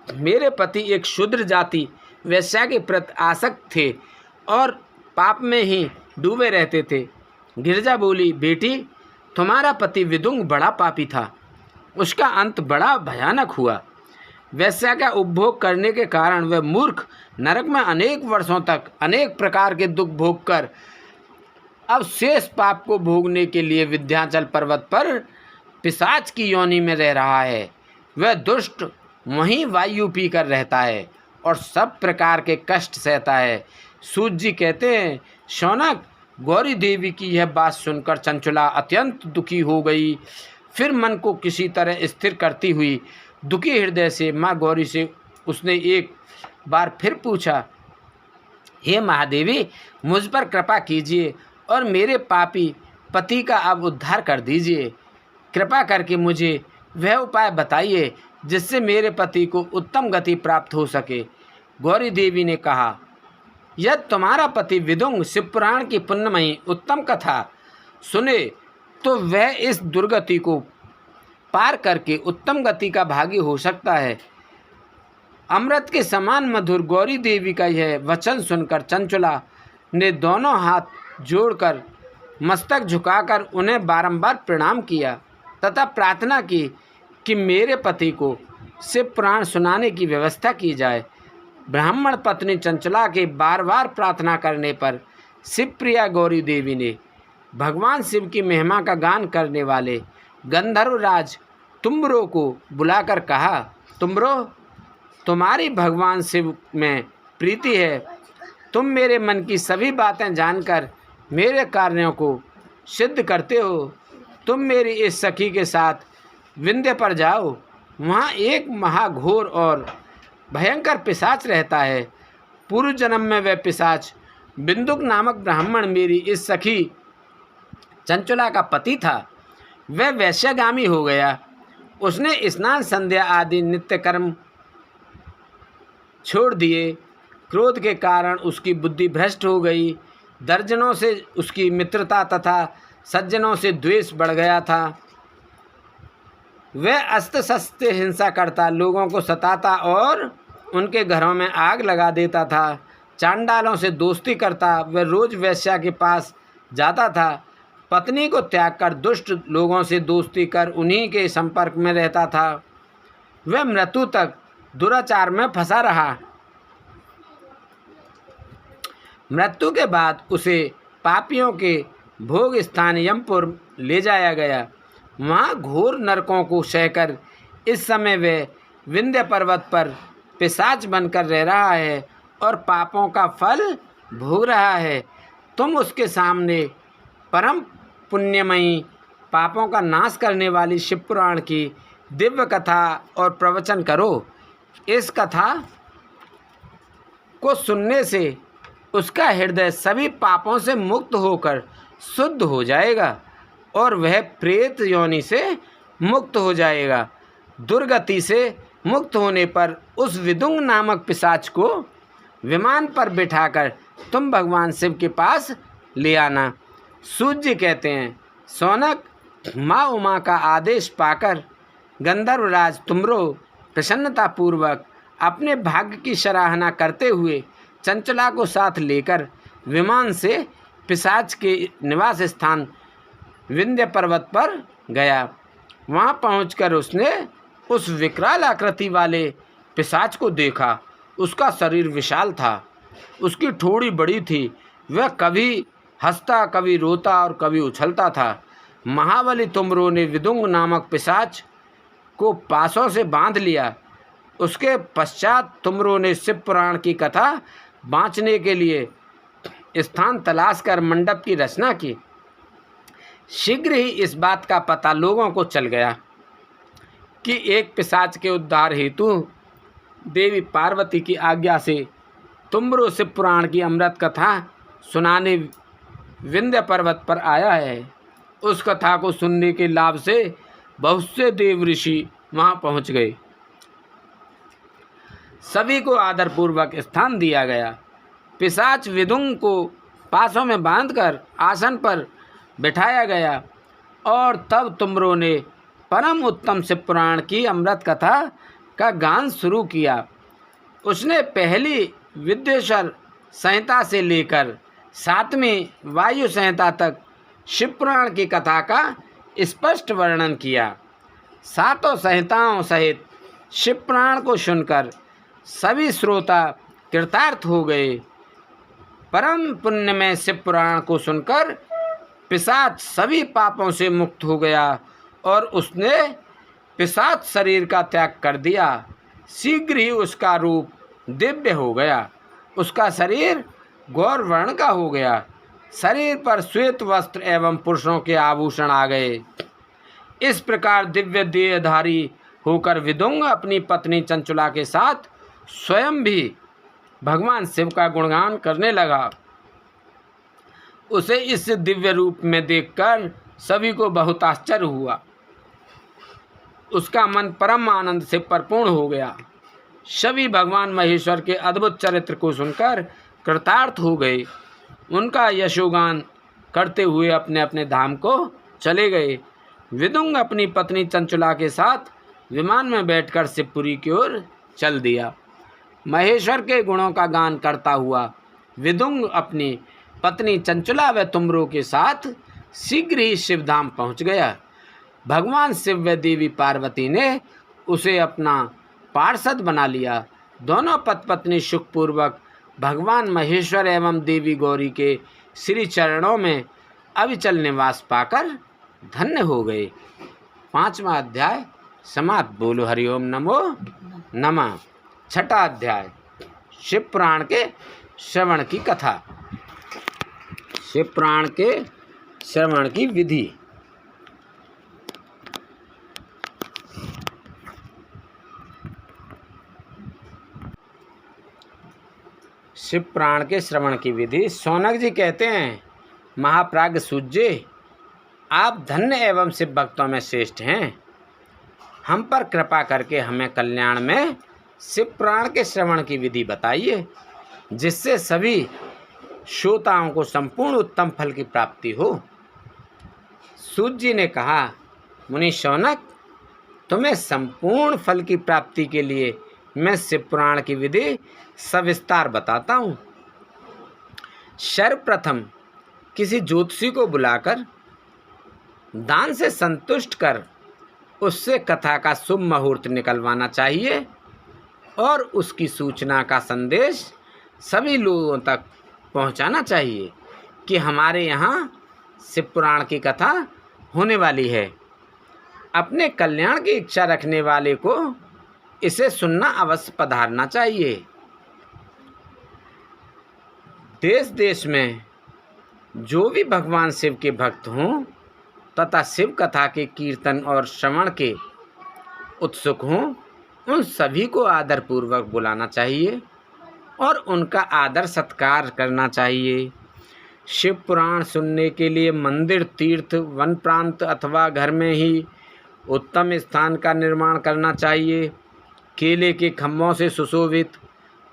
S1: मेरे पति एक शूद्र जाति वैश्या के प्रति आसक्त थे और पाप में ही डूबे रहते थे। गिरिजा बोली, बेटी, तुम्हारा पति विदुंग बड़ा पापी था। उसका अंत बड़ा भयानक हुआ। वैश्या का उपभोग करने के कारण वह मूर्ख नरक में अनेक वर्षों तक अनेक प्रकार के दुख भोग कर अब शेष पाप को भोगने के लिए विंध्याचल पर्वत पर पिशाच की योनि में रह रहा है। वह दुष्ट वहीं वायु पीकर रहता है और सब प्रकार के कष्ट सहता है। सूत जी कहते हैं, शौनक, गौरी देवी की यह बात सुनकर चंचला अत्यंत दुखी हो गई। फिर मन को किसी तरह स्थिर करती हुई दुखी हृदय से माँ गौरी से उसने एक बार फिर पूछा, हे महादेवी, मुझ पर कृपा कीजिए और मेरे पापी पति का अब उद्धार कर दीजिए। कृपा करके मुझे वह उपाय बताइए जिससे मेरे पति को उत्तम गति प्राप्त हो सके। गौरी देवी ने कहा, यदि तुम्हारा पति विदुंग शिवपुराण की पुण्यमयी उत्तम कथा सुने तो वह इस दुर्गति को पार करके उत्तम गति का भागी हो सकता है। अमृत के समान मधुर गौरी देवी का यह वचन सुनकर चंचला ने दोनों हाथ जोड़कर मस्तक झुकाकर उन्हें बारंबार प्रणाम किया तथा प्रार्थना की कि मेरे पति को शिव पुराण सुनाने की व्यवस्था की जाए। ब्राह्मण पत्नी चंचला के बार बार प्रार्थना करने पर शिवप्रिया गौरी देवी ने भगवान शिव की महिमा का गान करने वाले गंधर्वराज तुम्बरो को बुलाकर कहा, तुम्बरो, तुम्हारी भगवान शिव में प्रीति है। तुम मेरे मन की सभी बातें जानकर मेरे कार्यों को सिद्ध करते हो। तुम मेरी इस सखी के साथ विंध्य पर जाओ। वहाँ एक महाघोर और भयंकर पिशाच रहता है। पूर्व जन्म में वह पिशाच बिंदुक नामक ब्राह्मण मेरी इस सखी चंचला का पति था। वह वैश्यगामी हो गया। उसने स्नान संध्या आदि नित्य कर्म छोड़ दिए। क्रोध के कारण उसकी बुद्धि भ्रष्ट हो गई। दर्जनों से उसकी मित्रता तथा सज्जनों से द्वेष बढ़ गया था। वह अस्त्र शस्त्र हिंसा करता, लोगों को सताता और उनके घरों में आग लगा देता था। चांडालों से दोस्ती करता। वह रोज वैश्या के पास जाता था। पत्नी को त्याग कर दुष्ट लोगों से दोस्ती कर उन्हीं के संपर्क में रहता था। वह मृत्यु तक दुराचार में फंसा रहा। मृत्यु के बाद उसे पापियों के भोग स्थान यमपुर ले जाया गया। वहाँ घोर नरकों को सहकर इस समय वह विंध्य पर्वत पर पिशाच बनकर रह रहा है और पापों का फल भोग रहा है। तुम उसके सामने परम पुण्यमयी पापों का नाश करने वाली शिवपुराण की दिव्य कथा और प्रवचन करो। इस कथा को सुनने से उसका हृदय सभी पापों से मुक्त होकर शुद्ध हो जाएगा और वह प्रेत योनि से मुक्त हो जाएगा। दुर्गति से मुक्त होने पर उस विदुंग नामक पिशाच को विमान पर बिठाकर तुम भगवान शिव के पास ले आना। सूत जी कहते हैं, सौनक, माँ उमा का आदेश पाकर गंधर्वराज तुमरो प्रसन्नतापूर्वक अपने भाग्य की सराहना करते हुए चंचला को साथ लेकर विमान से पिशाच के निवास स्थान विंध्य पर्वत पर गया। वहाँ पहुंचकर उसने उस विकराल आकृति वाले पिशाच को देखा। उसका शरीर विशाल था, उसकी ठोड़ी बड़ी थी, वह कभी हंसता, कभी रोता और कभी उछलता था। महाबली तुमरो ने विदुंग नामक पिशाच को पासों से बांध लिया। उसके पश्चात तुमरो ने शिव पुराण की कथा बाँचने के लिए स्थान तलाश कर मंडप की रचना की। शीघ्र ही इस बात का पता लोगों को चल गया कि एक पिशाच के उद्धार हेतु देवी पार्वती की आज्ञा से तुमरो शिव पुराण की अमृत कथा सुनाने विंध्य पर्वत पर आया है। उस कथा को सुनने के लाभ से बहुत से देव ऋषि वहाँ पहुँच गए। सभी को आदरपूर्वक स्थान दिया गया। पिशाच विदुंग को पासों में बांधकर आसन पर बिठाया गया और तब तुमरो ने परम उत्तम शिव पुराण की अमृत कथा का गान शुरू किया। उसने पहली विद्वेश्वर संहिता से लेकर 7वीं वायु संहिता तक शिव पुराण की कथा का स्पष्ट वर्णन किया। 7 संहिताओं सहित शिव पुराण को सुनकर सभी श्रोता कृतार्थ हो गए। परम पुण्य में शिव पुराण को सुनकर पिशाच सभी पापों से मुक्त हो गया और उसने पिशाच शरीर का त्याग कर दिया। शीघ्र ही उसका रूप दिव्य हो गया, उसका शरीर गौर वर्ण का हो गया। शरीर पर श्वेत वस्त्र एवं पुरुषों के आभूषण आ गए। इस प्रकार दिव्य देहधारी होकर विदुंग अपनी पत्नी चंचुला के साथ स्वयं भी भगवान शिव का गुणगान करने लगा। उसे इस दिव्य रूप में देखकर सभी को बहुत आश्चर्य हुआ। उसका मन परम आनंद से परिपूर्ण हो गया। सभी भगवान महेश्वर के अद्भुत चरित्र को सुनकर कृतार्थ हो गए। उनका यशोगान करते हुए अपने अपने धाम को चले गए। विदुंग अपनी पत्नी चंचुला के साथ विमान में बैठकर शिवपुरी की ओर चल दिया। महेश्वर के गुणों का गान करता हुआ विदुंग अपनी पत्नी चंचुला व तुमरो के साथ शीघ्र ही शिवधाम पहुंच गया। भगवान शिव व देवी पार्वती ने उसे अपना पार्षद बना लिया। दोनों पत्नी सुखपूर्वक भगवान महेश्वर एवं देवी गौरी के श्री चरणों में अविचल निवास पाकर धन्य हो गए। 5वां अध्याय समाप्त। बोलो हरिओम नमो नमः। 6ठा अध्याय शिव पुराण के श्रवण की कथा। शिव पुराण के श्रवण की विधि। शिव पुराण के श्रवण की विधि। सौनक जी कहते हैं, महाप्राज्ञ सूत जी, आप धन्य एवं शिव भक्तों में श्रेष्ठ हैं। हम पर कृपा करके हमें कल्याण में शिव पुराण के श्रवण की विधि बताइए, जिससे सभी श्रोताओं को संपूर्ण उत्तम फल की प्राप्ति हो। सूत जी ने कहा, मुनि शौनक, तुम्हें संपूर्ण फल की प्राप्ति के लिए मैं शिव पुराण की विधि सविस्तार बताता हूँ। सर्वप्रथम किसी ज्योतिषी को बुलाकर दान से संतुष्ट कर उससे कथा का शुभ मुहूर्त निकलवाना चाहिए और उसकी सूचना का संदेश सभी लोगों तक पहुंचाना चाहिए कि हमारे यहाँ शिव पुराण की कथा होने वाली है। अपने कल्याण की इच्छा रखने वाले को इसे सुनना अवश्य पधारना चाहिए। देश देश में जो भी भगवान शिव के भक्त हों तथा शिव कथा के कीर्तन और श्रवण के उत्सुक हों, उन सभी को आदरपूर्वक बुलाना चाहिए और उनका आदर सत्कार करना चाहिए। शिव पुराण सुनने के लिए मंदिर, तीर्थ, वन प्रांत अथवा घर में ही उत्तम स्थान का निर्माण करना चाहिए। केले के खम्भों से सुशोभित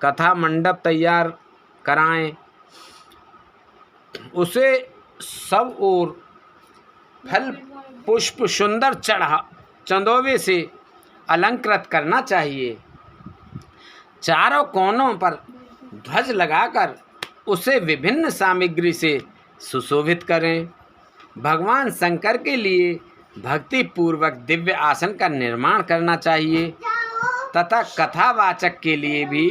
S1: कथा मंडप तैयार कराएं। उसे सब ओर फल पुष्प सुंदर चंदोवे से अलंकृत करना चाहिए। चारों कोनों पर ध्वज लगाकर उसे विभिन्न सामग्री से सुशोभित करें। भगवान शंकर के लिए भक्ति पूर्वक दिव्य आसन का निर्माण करना चाहिए तथा कथावाचक के लिए भी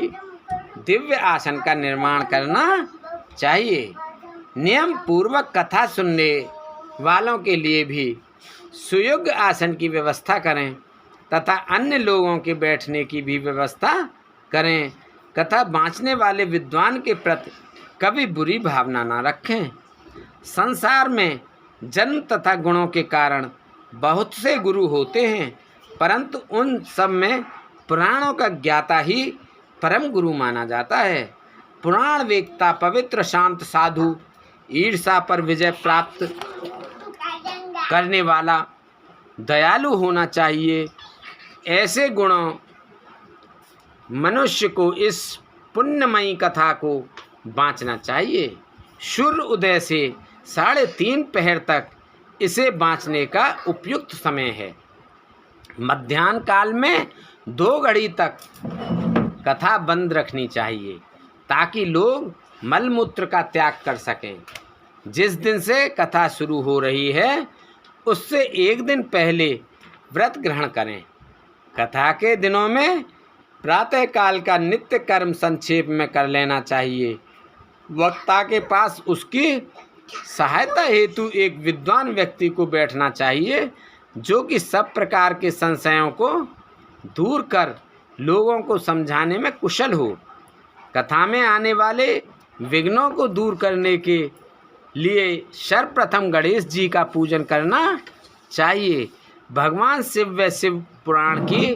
S1: दिव्य आसन का निर्माण करना चाहिए। नियम पूर्वक कथा सुनने वालों के लिए भी सुयोग्य आसन की व्यवस्था करें तथा अन्य लोगों के बैठने की भी व्यवस्था करें। कथा बाँचने वाले विद्वान के प्रति कभी बुरी भावना न रखें। संसार में जन्म तथा गुणों के कारण बहुत से गुरु होते हैं, परंतु उन सब में पुराणों का ज्ञाता ही परम गुरु माना जाता है। पुराण वेत्ता पवित्र शांत साधु, ईर्ष्या पर विजय प्राप्त करने वाला, दयालु होना चाहिए। ऐसे गुणों मनुष्य को इस पुण्यमयी कथा को बाँचना चाहिए। सूर्य उदय से 3:30 पहर तक इसे बाँचने का उपयुक्त समय है। मध्याह्न काल में 2 घड़ी तक कथा बंद रखनी चाहिए ताकि लोग मलमूत्र का त्याग कर सकें। जिस दिन से कथा शुरू हो रही है उससे 1 दिन पहले व्रत ग्रहण करें। कथा के दिनों में प्रातः काल का नित्य कर्म संक्षेप में कर लेना चाहिए। वक्ता के पास उसकी सहायता हेतु एक विद्वान व्यक्ति को बैठना चाहिए जो कि सब प्रकार के संशयों को दूर कर लोगों को समझाने में कुशल हो। कथा में आने वाले विघ्नों को दूर करने के लिए सर्वप्रथम गणेश जी का पूजन करना चाहिए। भगवान शिव व शिव पुराण की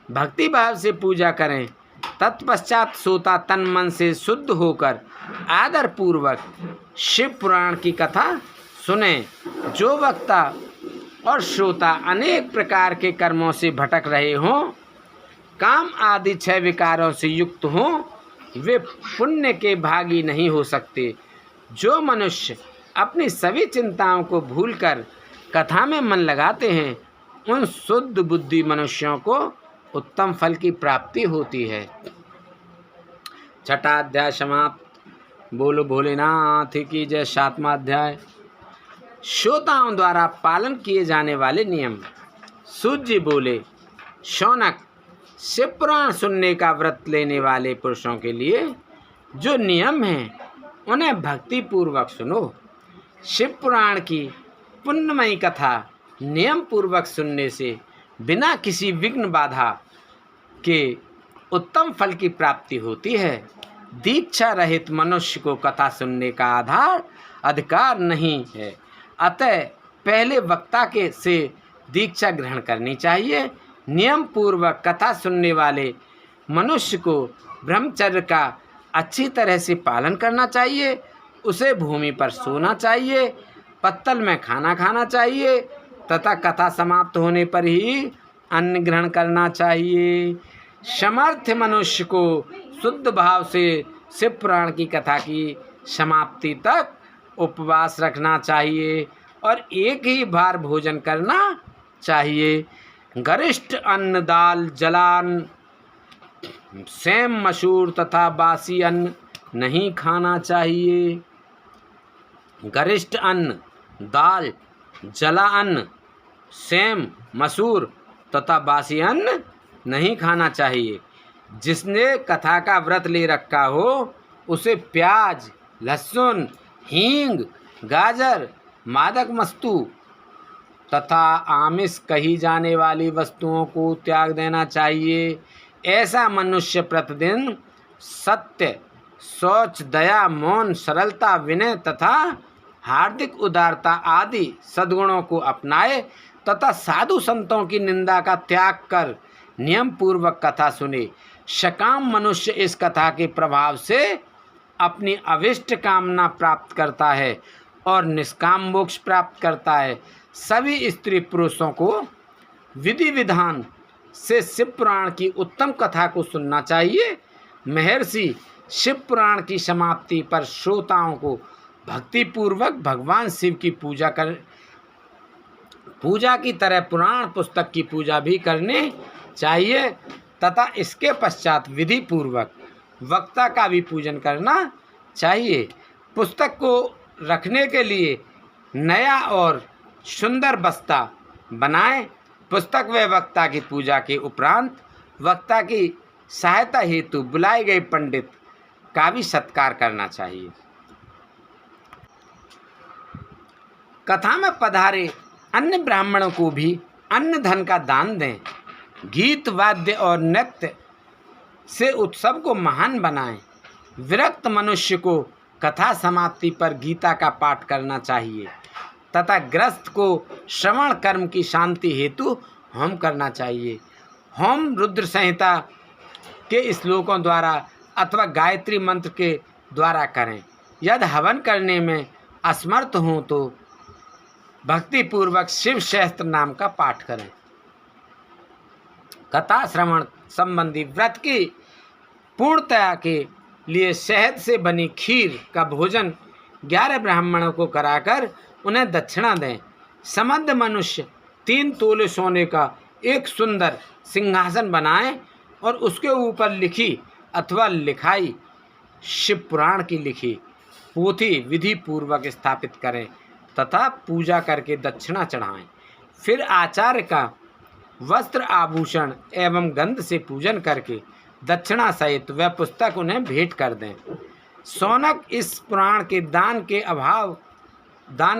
S1: भक्ति भाव से पूजा करें। तत्पश्चात श्रोता तन मन से शुद्ध होकर आदर पूर्वक शिव पुराण की कथा सुने। जो वक्ता और श्रोता अनेक प्रकार के कर्मों से भटक रहे हों, काम आदि 6 विकारों से युक्त हों, वे पुण्य के भागी नहीं हो सकते। जो मनुष्य अपनी सभी चिंताओं को भूलकर कथा में मन लगाते हैं, उन शुद्ध बुद्धि मनुष्यों को उत्तम फल की प्राप्ति होती है। 6वां अध्याय समाप्त। बोलो भोलेनाथ की जय। 7वां अध्याय श्रोताओं द्वारा पालन किए जाने वाले नियम। सूत जी बोले, शौनक, शिव पुराण सुनने का व्रत लेने वाले पुरुषों के लिए जो नियम हैं उन्हें भक्ति पूर्वक सुनो। शिव पुराण की पुण्यमयी कथा नियम पूर्वक सुनने से बिना किसी विघ्न बाधा के उत्तम फल की प्राप्ति होती है। दीक्षा रहित मनुष्य को कथा सुनने का अधिकार नहीं है, अतः पहले वक्ता के से दीक्षा ग्रहण करनी चाहिए। नियम पूर्वक कथा सुनने वाले मनुष्य को ब्रह्मचर्य का अच्छी तरह से पालन करना चाहिए। उसे भूमि पर सोना चाहिए, पत्तल में खाना खाना चाहिए तथा कथा समाप्त होने पर ही अन्न ग्रहण करना चाहिए। समर्थ मनुष्य को शुद्ध भाव से शिव पुराण की कथा की समाप्ति तक उपवास रखना चाहिए और एक ही बार भोजन करना चाहिए। गरिष्ठ अन्न, दाल, जलान, सेम, मसूर तथा बासी अन्न नहीं खाना चाहिए। गरिष्ठ अन्न, दाल, जला अन्न, सेम, मसूर तथा बासी अन्न नहीं खाना चाहिए। जिसने कथा का व्रत ले रखा हो उसे प्याज, लहसुन, हींग, गाजर, मादक वस्तु तथा आमिष कही जाने वाली वस्तुओं को त्याग देना चाहिए। ऐसा मनुष्य प्रतिदिन सत्य, शौच, दया, मौन, सरलता, विनय तथा हार्दिक उदारता आदि सद्गुणों को अपनाए तथा साधु संतों की निंदा का त्याग कर नियम पूर्वक कथा सुने। सकाम मनुष्य इस कथा के प्रभाव से अपनी अविष्ट कामना प्राप्त करता है और निष्काम मोक्ष प्राप्त करता है। सभी स्त्री पुरुषों को विधि विधान से शिव पुराण की उत्तम कथा को सुनना चाहिए। महर्षि शिव पुराण की समाप्ति पर श्रोताओं को भक्तिपूर्वक भगवान शिव की पूजा की तरह पुराण पुस्तक की पूजा भी करनी चाहिए तथा इसके पश्चात विधि पूर्वक वक्ता का भी पूजन करना चाहिए। पुस्तक को रखने के लिए नया और सुंदर बस्ता बनाएं। पुस्तक व वक्ता की पूजा के उपरांत वक्ता की सहायता हेतु बुलाए गए पंडित का भी सत्कार करना चाहिए। कथा में पधारे अन्य ब्राह्मणों को भी अन्न धन का दान दें। गीत वाद्य और नृत्य से उत्सव को महान बनाएं। विरक्त मनुष्य को कथा समाप्ति पर गीता का पाठ करना चाहिए तथा ग्रस्त को श्रवण कर्म की शांति हेतु होम करना चाहिए। होम रुद्र संहिता के श्लोकों द्वारा अथवा गायत्री मंत्र के द्वारा करें। यदि हवन करने में असमर्थ हों तो भक्तिपूर्वक शिव सहस्त्र नाम का पाठ करें। कथा श्रवण संबंधी व्रत की पूर्णता के लिए शहद से बनी खीर का भोजन 11 ब्राह्मणों को कराकर उन्हें दक्षिणा दें। समर्थ मनुष्य 3 तोले सोने का एक सुंदर सिंहासन बनाएं और उसके ऊपर लिखी अथवा लिखाई शिव पुराण की लिखी पोथी विधि पूर्वक स्थापित करें तथा पूजा करके दक्षिणा चढ़ाएं। फिर आचार्य का वस्त्र आभूषण एवं गंध से पूजन करके दक्षिणा सहित वह पुस्तक उन्हें भेंट कर दें। शौनक इस पुराण के दान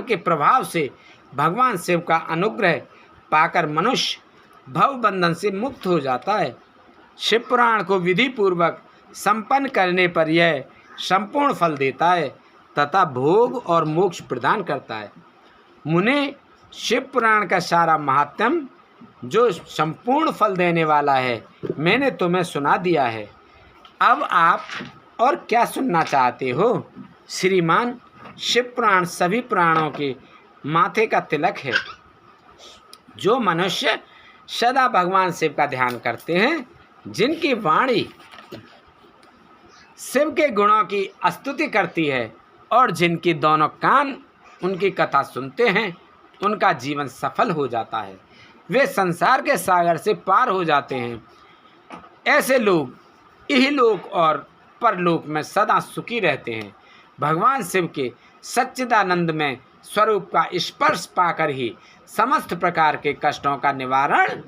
S1: के प्रभाव से भगवान शिव का अनुग्रह पाकर मनुष्य भव बंधन से मुक्त हो जाता है। शिव पुराण को विधि पूर्वक संपन्न करने पर यह संपूर्ण फल देता है तथा भोग और मोक्ष प्रदान करता है। मुने शिव पुराण का सारा महात्म्य जो संपूर्ण फल देने वाला है मैंने तुम्हें सुना दिया है। अब आप और क्या सुनना चाहते हो? श्रीमान, शिव पुराण सभी पुराणों के माथे का तिलक है। जो मनुष्य सदा भगवान शिव का ध्यान करते हैं, जिनकी वाणी शिव के गुणों की स्तुति करती है और जिनके दोनों कान उनकी कथा सुनते हैं, उनका जीवन सफल हो जाता है। वे संसार के सागर से पार हो जाते हैं। ऐसे लोग इहलोक और परलोक में सदा सुखी रहते हैं। भगवान शिव के सच्चिदानंद में स्वरूप का स्पर्श पाकर ही समस्त प्रकार के कष्टों का निवारण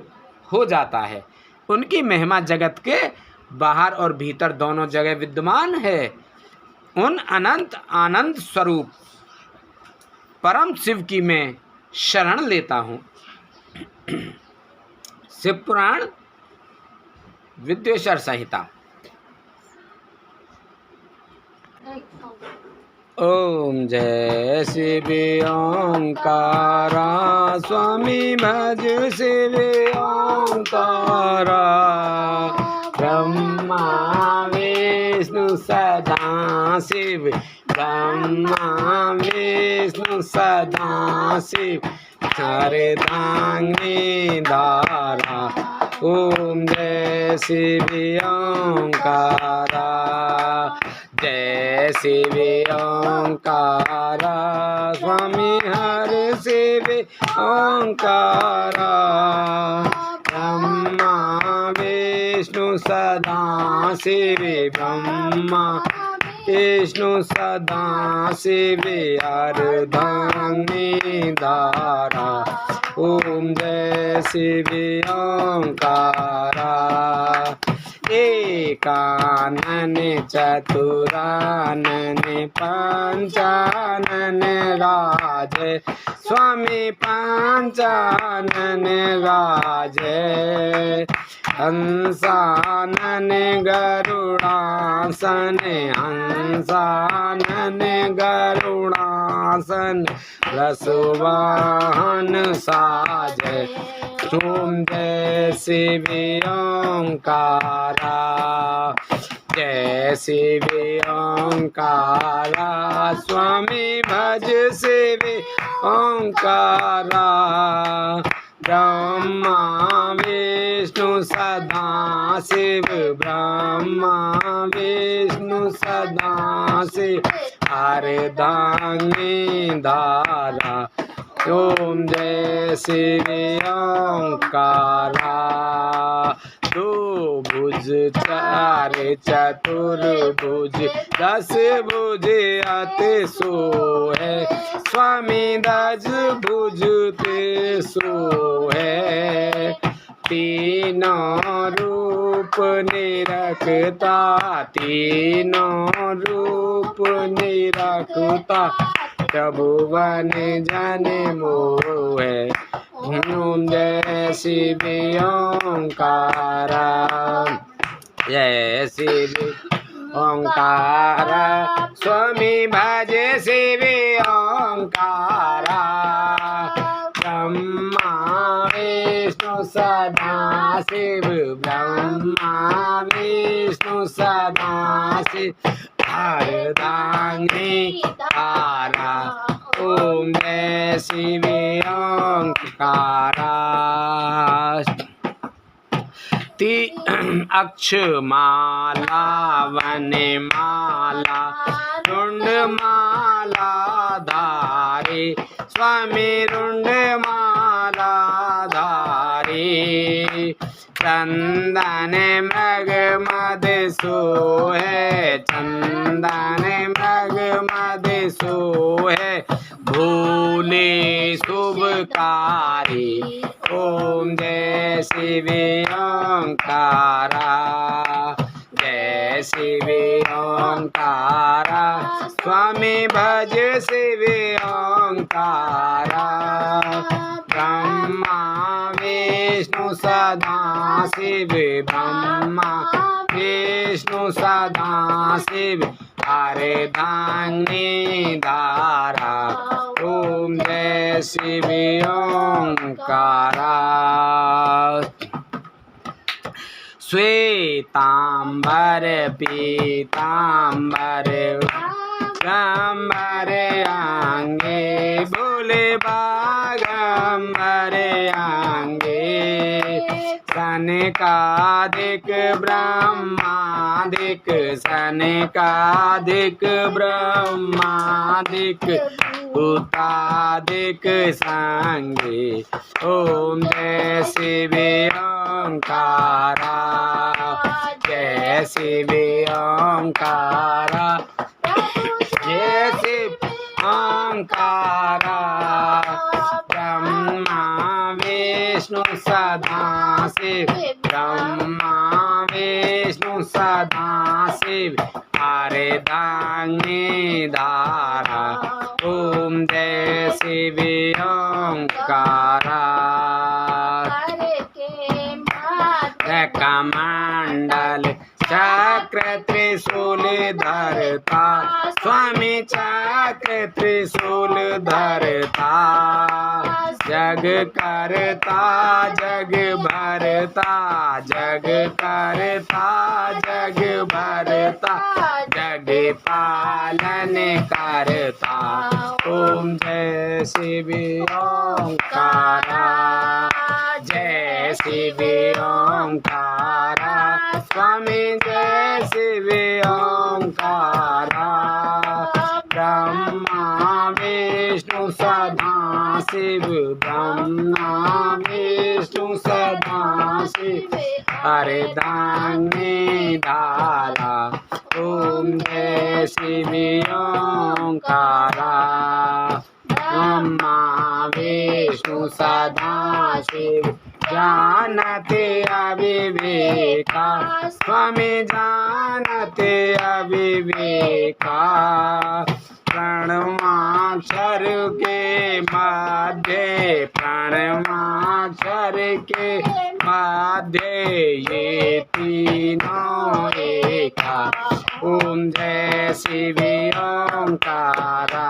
S1: हो जाता है। उनकी महिमा जगत के बाहर और भीतर दोनों जगह विद्यमान है। उन अनंत आनंद स्वरूप परम शिव की मैं शरण लेता हूँ। शिव पुराण विद्वेश्वर संहिता। ओम जय शिव ओंकारा स्वामी भज शिव ओंकारा। ब्रह्मा विष्णु सदा शिव, ब्रह्मा विष्णु सदा शिव, हरदांगी धारा। ओम जय शिव ओंकारा, जय शिव ओंकारा स्वामी हर शिव ओंकारा। ब्रह्मा विष्णु सदा शिव, ब्रह्मा विष्णु सदा शिव, अर्धांगिनी धारा। ओम जय शिव ओंकारा। एकानन चतुरानन पंचानन राज, स्वामी पंचानन राज। हंसानन गरुड़ासन, हंसानन गरुड़ासन, रसवाहन साज। ओम जय शिव ओंकारा, जय शिव ओंकारा स्वामी भज शिव ओंकारा ब्रह्मा विष्णु सदा शिव ब्रह्मा विष्णु सदा शिव अर्धांगी धारा ओम जय शिव ओंकारा दो भुज चार चतुर्भुज 10 भुज अति सो है स्वामी 10 भुज ते सो है तीनों रूप निरखता तीनों रूप निरखता त्रिभुवन जन मोहे ओम जय शिव ओंकारा जय शिव ओंकारा स्वामी भज शिव ओंकारा ब्रह्मा विष्णु सदा शिव ब्रह्मा विष्णु सदा शिव अर्धांगी धारा ओम जय शिव ओंकारा अक्षमाला वनमाला रुंडमाला धारे स्वामी रुंडमाला धारे चंदन मृग मद सोहे चंदन मृग मद सोहे भूले शुभकारी ओम जय शिव ओंकारा जय शिव ओंकारा स्वामी भज शिव ओंकारा ब्रह्मा विष्णु सदा शिव ब्रह्मा विष्णु सदा शिव अर्धांगी धारा ओम जय शिव ओंकारा श्वेतांबर पीतांबर गंबर आंगे बोले बागंबर आंगे सनकादिक ब्रह्मादिक सनकादिक ब्रह्मादिक भूतादिक संगे ओम जय शिव ओंकारा जय शिव ओंकारा जय शिव ओंकारा ब्रह्मा विष्णु सदा शिव ब्रह्मा विष्णु सदा शिव अर्धांगी धारा ओम जय शिव ओंकारा कमंडल चक्र त्रिशूल धरता स्वामी चक्र त्रिशूल धरता जग करता जग भरता जग करता जग भरता जग पालन करता ओम जय शिव ओंकारा जय शिव ओंकारा स्वामी जय शिव ओंकारा ब्रह्मा विष्णु सदा शिव ब्रह्मा विष्णु सदा शिव अर्धांगी धारा ओम जय शिव ओंकारा ब्रह्मा विष्णु सदा शिव जानते अविवेका स्वामी जानते अविवेका प्रणवाक्षर के मध्य प्रणवाक्षर के मध्य ये तीनों एका ओम जय शिव ओंकारा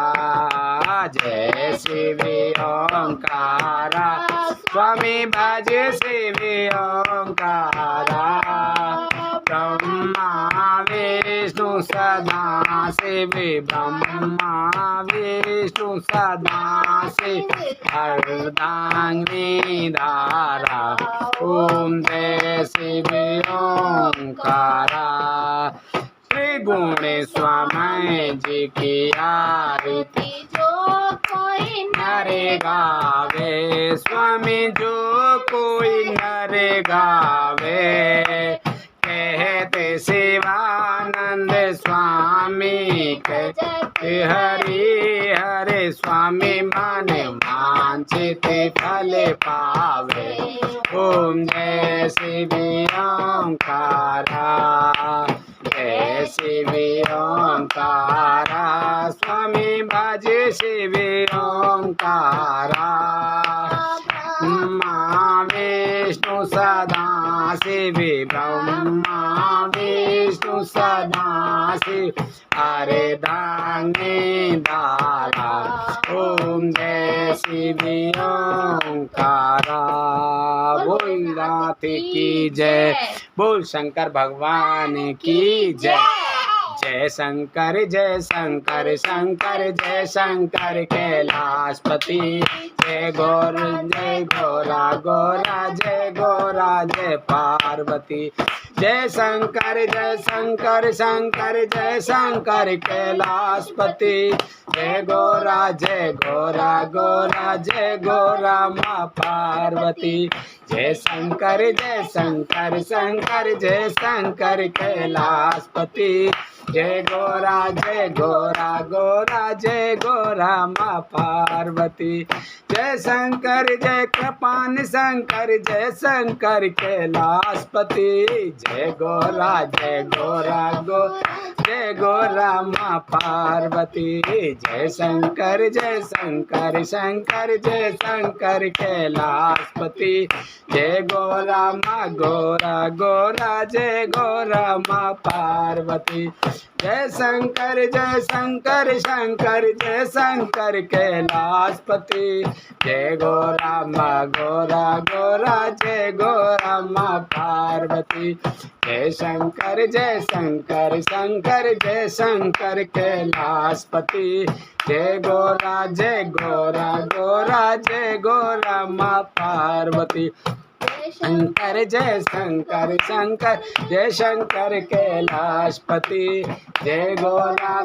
S1: जय शिव ओंकारा स्वामी भज शिव ओंकारा ब्रह्मा शिव ब्रह्मा विष्णु सदा शिव अर्धांगिनी धारा ओम जय शिव ओंकारा। त्रिगुणेश्वरमय जी की आरती
S2: जो कोई
S1: नरे गावे, स्वामी जो कोई नरे गावे, कहते शिवानंद स्वामी कहते हरि हरे स्वामी मन वांछित फल पावे। ओम जय शिव ओंकारा, जय शिव ओंकारा, स्वामी भज शिव ओंकारा। ब्रह्मा विष्णु सदा शिव ब्रह्मा विष्णु सदा शिव अर्धांगिनी धारा ओम जय शिव ओंकारा। बोल नाथ की जय, बोल शंकर भगवान की जय। जय शंकर शंकर जय शंकर कैलाशपति। जय गोरा गोरा जय गोरा जय पार्वती। जय शंकर शंकर जय शंकर कैलाशपति। जय गोरा गोरा जय गोरा माँ पार्वती। जय शंकर जय शंकर कैलाशपति। जय गोरा जय गोरा माँ पार्वती। जय शंकर जय कृपान शंकर जय शंकर कैलाशपति। जय गोरा जय गोरा माँ पार्वती। जय शंकर जय शंकर कैलाशपति। जय गोरा जय गोरा माँ पार्वती। जय शंकर जय शंकर कैलाशपति। जय गोरा जय गोरा माँ पार्वती। जय शंकर जय शंकर कैलाशपति। जय गोरा जय गोरा माँ पार्वती। शंकर जय शंकर कैलाशपति। जय गोरा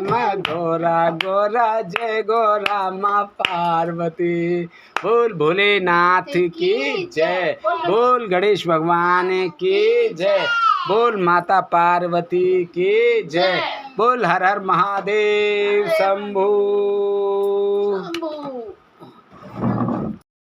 S1: जय गोरा माँ पार्वती। बोल भोलेनाथ की जय, बोल गणेश भगवान की जय, बोल माता पार्वती की जय, बोल हर हर महादेव शंभू।